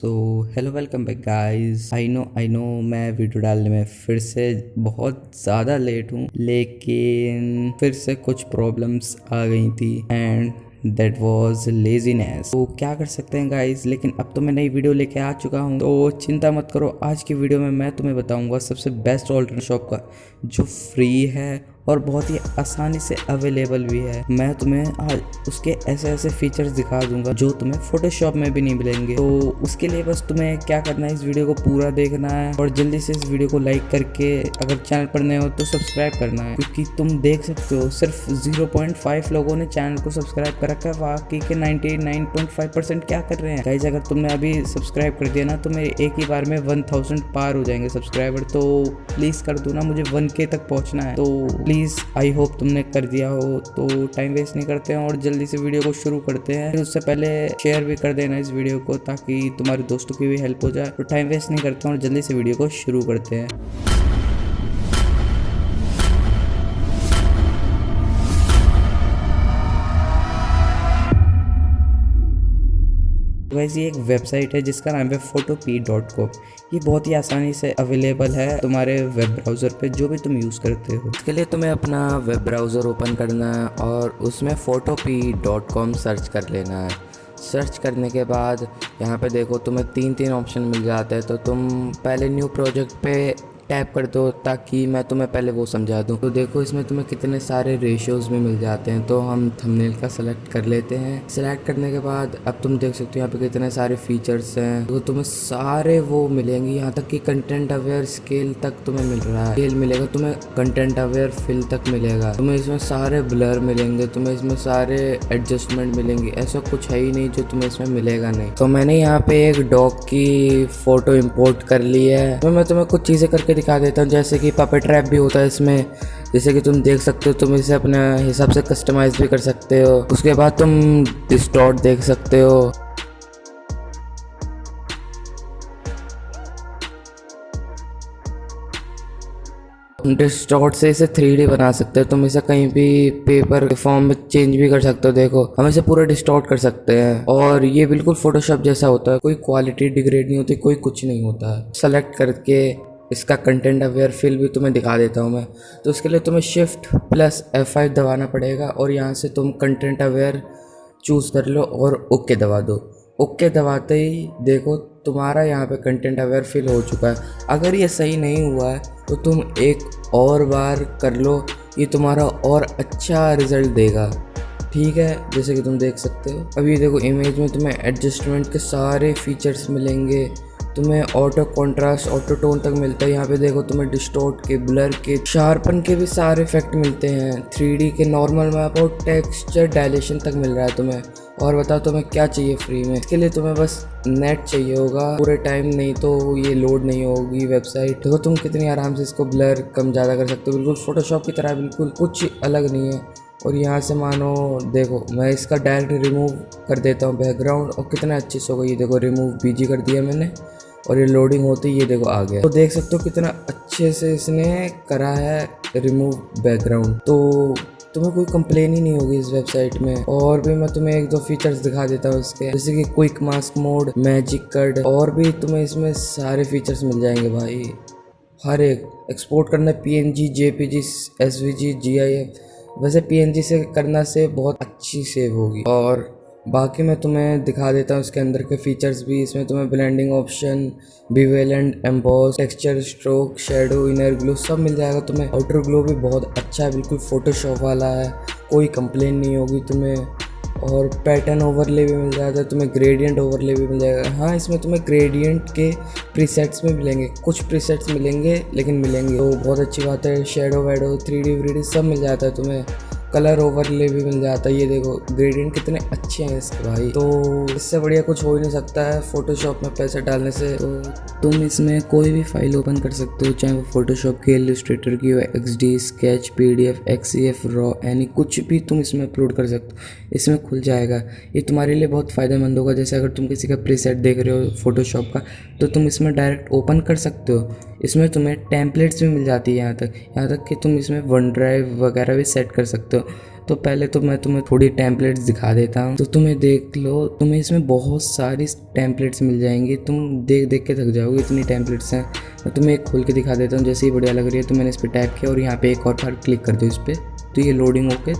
तो hello welcome back guys. I know मैं video डालने में फिर से बहुत ज़्यादा लेट हूँ, लेकिन फिर से कुछ प्रॉब्लम्स आ गई थी एंड दैट वॉज लेजीनेस। तो क्या कर सकते हैं गाइस, लेकिन अब तो मैं नई वीडियो लेके आ चुका हूँ, तो चिंता मत करो। आज की वीडियो में मैं तुम्हें बताऊंगा सबसे बेस्ट ऑल्टरनेट शॉप का जो फ्री है और बहुत ही आसानी से अवेलेबल भी है। मैं तुम्हें आज उसके ऐसे ऐसे फीचर्स दिखा दूंगा जो तुम्हें फोटोशॉप में भी नहीं मिलेंगे। तो उसके लिए बस तुम्हें क्या करना है, इस वीडियो को पूरा देखना है और जल्दी से इस वीडियो को लाइक करके अगर चैनल पर नए हो तो सब्सक्राइब करना है, क्योंकि तुम देख सकते हो सिर्फ 0.5 लोगों ने चैनल को सब्सक्राइब कर रखा है, बाकी के 99.5% क्या कर रहे हैं। गाइस अगर तुमने अभी सब्सक्राइब कर दिया ना तो मेरे एक ही बार में 1000 पार हो जाएंगे सब्सक्राइबर। तो प्लीज़ कर दो ना, मुझे 1K तक पहुंचना है। तो प्लीज़ आई होप तुमने कर दिया हो। तो टाइम वेस्ट नहीं करते हैं और जल्दी से वीडियो को शुरू करते हैं। फिर उससे पहले शेयर भी कर देना इस वीडियो को, ताकि तुम्हारे दोस्तों की भी हेल्प हो जाए। तो टाइम वेस्ट नहीं करते हैं और जल्दी से वीडियो को शुरू करते हैं। गाइस ये एक वेबसाइट है जिसका नाम है photopea.com। ये बहुत ही आसानी से अवेलेबल है तुम्हारे वेब ब्राउज़र पे, जो भी तुम यूज़ करते हो। इसके लिए तुम्हें अपना वेब ब्राउज़र ओपन करना है और उसमें photopea.com सर्च कर लेना है। सर्च करने के बाद यहाँ पे देखो तुम्हें तीन ऑप्शन मिल जाते हैं। तो तुम पहले न्यू प्रोजेक्ट पे टैप कर दो, ताकि मैं तुम्हें पहले वो समझा दूँ। तो देखो इसमें तुम्हें कितने सारे रेशियोज़ में मिल जाते हैं। तो हम थंबनेल का सेलेक्ट कर लेते हैं। सेलेक्ट करने के बाद अब तुम देख सकते हो यहाँ पे कितने सारे फीचर्स हैं। तो तुम्हें सारे वो मिलेंगे, यहाँ तक कि कंटेंट अवेयर स्केल तक तुम्हें मिल रहा है। स्केल मिलेगा तुम्हें, कंटेंट अवेयर फिल तक मिलेगा तुम्हें, इसमें सारे ब्लर मिलेंगे तुम्हें, इसमें सारे एडजस्टमेंट मिलेंगे। ऐसा कुछ है ही नहीं जो तुम्हें इसमें मिलेगा नहीं। तो मैंने यहाँ पे एक डॉग की फ़ोटो इम्पोर्ट कर ली है। तो मैं तुम्हें कुछ चीज़ें करके दिखा देता हूँ, जैसे कि पपेट रैप भी होता है इसमें। जैसे कि तुम देख सकते हो, तुम इसे अपने हिसाब से कस्टमाइज भी कर सकते हो। उसके बाद तुम डिस्टॉर्ट देख सकते हो। डिस्टॉर्ट से इसे 3D बना सकते हो। तुम इसे कहीं भी पेपर के फॉर्म में चेंज भी कर सकते हो। देखो हम इसे पूरा डिस्टॉर्ट कर सकते हैं और ये बिल्कुल फोटोशॉप जैसा होता है। कोई क्वालिटी डिग्रेड नहीं होती, कोई कुछ नहीं होता है। सेलेक्ट करके इसका कंटेंट अवेयर फिल भी तुम्हें दिखा देता हूँ मैं। तो उसके लिए तुम्हें Shift+F5 दबाना पड़ेगा और यहाँ से तुम कंटेंट अवेयर चूज़ कर लो और ओके दबा दो। ओके दबाते ही देखो तुम्हारा यहाँ पे कंटेंट अवेयर फिल हो चुका है। अगर ये सही नहीं हुआ है तो तुम एक और बार कर लो, ये तुम्हारा और अच्छा रिज़ल्ट देगा। ठीक है, जैसे कि तुम देख सकते हो। अभी देखो इमेज में तुम्हें एडजस्टमेंट के सारे फीचर्स मिलेंगे। तुम्हें ऑटो कॉन्ट्रास्ट, ऑटो टोन तक मिलता है। यहाँ पे देखो तुम्हें डिस्टॉर्ट के, ब्लर के, शार्पन के भी सारे इफेक्ट मिलते हैं। 3D के, नॉर्मल मैप और टेक्सचर डायलेशन तक मिल रहा है तुम्हें। और बताओ तुम्हें क्या चाहिए फ्री में। इसके लिए तुम्हें बस नेट चाहिए होगा पूरे टाइम, नहीं तो ये लोड नहीं होगी वेबसाइट। देखो तुम कितनी आराम से इसको ब्लर कम ज़्यादा कर सकते हो, बिल्कुल फोटोशॉप की तरह, बिल्कुल कुछ अलग नहीं है। और यहाँ से मानो देखो मैं इसका डायरेक्ट रिमूव कर देता हूँ बैकग्राउंड, और कितना अच्छे से होगा। ये देखो रिमूव बीजी कर दिया मैंने और ये लोडिंग होती ये देखो आ गया। तो देख सकते हो कितना अच्छे से इसने करा है रिमूव बैकग्राउंड। तो तुम्हें कोई कंप्लेन ही नहीं होगी इस वेबसाइट में। और भी मैं तुम्हें एक दो फीचर्स दिखा देता हूँ इसके, जैसे कि quick mask mode, magic cut, और भी तुम्हें इसमें सारे फीचर्स मिल जाएंगे भाई। हर एक एक्सपोर्ट करना PNG, JPG, SVG, GIF। वैसे PNG से करना से बहुत अच्छी सेव होगी। और बाकी मैं तुम्हें दिखा देता हूँ इसके अंदर के फीचर्स भी। इसमें तुम्हें blending option, bevel and emboss, texture, stroke, shadow, inner glow सब मिल जाएगा तुम्हें। आउटर ग्लो भी बहुत अच्छा है, बिल्कुल फोटोशॉप वाला है, कोई कंप्लेन नहीं होगी तुम्हें। और पैटर्न ओवरले भी मिल जाएगा तुम्हें, ग्रेडियंट ओवरले भी मिल जाएगा। हाँ इसमें तुम्हें ग्रेडियंट के प्रीसेट्स में मिलेंगे, कुछ प्रीसेट्स मिलेंगे लेकिन मिलेंगे, तो बहुत अच्छी बात है। शेडो वेडो, 3D व्रीडी सब मिल जाता है तुम्हें। कलर ओवरले भी मिल जाता है। ये देखो ग्रेडियंट कितने अच्छे हैं इसके भाई। तो इससे बढ़िया कुछ हो ही नहीं सकता है फोटोशॉप में पैसे डालने से। तो तुम इसमें कोई भी फाइल ओपन कर सकते हो, चाहे वो फोटोशॉप की, इलस्ट्रेटर की हो, XD, sketch, PDF, XCF, raw, यानी कुछ भी तुम इसमें अपलोड कर सकते हो, इसमें खुल जाएगा। ये तुम्हारे लिए बहुत फ़ायदेमंद होगा। जैसे अगर तुम किसी का प्रीसेट देख रहे हो फोटोशॉप का, तो तुम इसमें डायरेक्ट ओपन कर सकते हो। इसमें तुम्हें टेम्पलेट्स भी मिल जाती है, यहाँ तक कि तुम इसमें वन ड्राइव वगैरह भी सेट कर सकते हो। हो। तो पहले तो मैं तुम्हें थोड़ी टेम्पलेट्स दिखा देता हूँ, तो तुम्हें देख लो, तुम्हें इसमें बहुत सारी टेम्पलेट्स मिल जाएंगी, तुम देख देख के थक जाओगे, इतनी टेम्पलेट्स हैं। मैं तुम्हें एक खोल के दिखा देता हूँ, जैसे ही बढ़िया लग रही है तो मैंने इस पर टैप किया और यहाँ पे एक और बार क्लिक कर दो इस पर, तो ये लोडिंग होके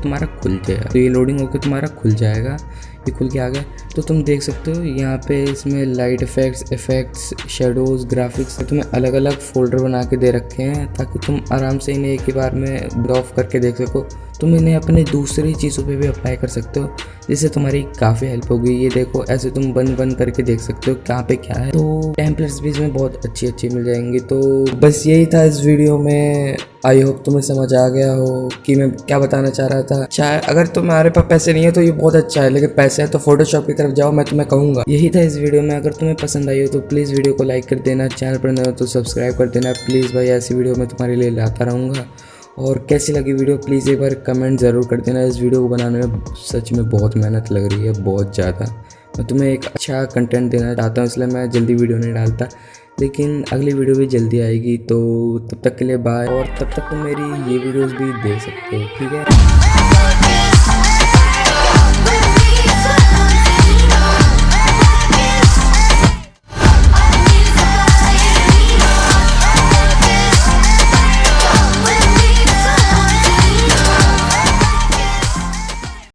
तुम्हारा खुल जाएगा। ये खुल के आ गया। तो तुम देख सकते हो यहाँ पे इसमें लाइट इफेक्ट्स, शेडोज़, ग्राफिक्स तुम्हें अलग अलग फोल्डर बना के दे रखे हैं, ताकि तुम आराम से इन्हें एक ही बार में ऑफ करके देख सको। तुम इन्हें अपने दूसरी चीज़ों पे भी अप्लाई कर सकते हो, जिससे तुम्हारी काफ़ी हेल्प होगी। ये देखो, ऐसे तुम बंद करके देख सकते हो कहाँ पे क्या है। तो टेम्पलेट्स भी इसमें बहुत अच्छी मिल जाएंगी। तो बस यही था इस वीडियो में। आई होप तुम्हें समझ आ गया हो कि मैं क्या बताना चाह रहा था। चाहे अगर तुम्हारे पास पैसे नहीं है तो ये बहुत अच्छा है, लेकिन पैसे है तो फोटोशॉप की तरफ जाओ, मैं तुम्हें कहूँगा। यही था इस वीडियो में। अगर तुम्हें पसंद आई हो तो प्लीज़ वीडियो को लाइक कर देना, चैनल पर नए हो तो सब्सक्राइब कर देना प्लीज़ भाई। ऐसी वीडियो मैं तुम्हारे लिए लाता रहूँगा। और कैसी लगी वीडियो प्लीज़ एक बार कमेंट ज़रूर कर देना। इस वीडियो को बनाने में सच में बहुत मेहनत लग रही है, बहुत ज़्यादा। मैं तुम्हें एक अच्छा कंटेंट देना चाहता हूँ, इसलिए मैं जल्दी वीडियो नहीं डालता, लेकिन अगली वीडियो भी जल्दी आएगी। तो तब तक के लिए बाय। और तब तक तुम मेरी ये वीडियोस भी देख सकते हो, ठीक है।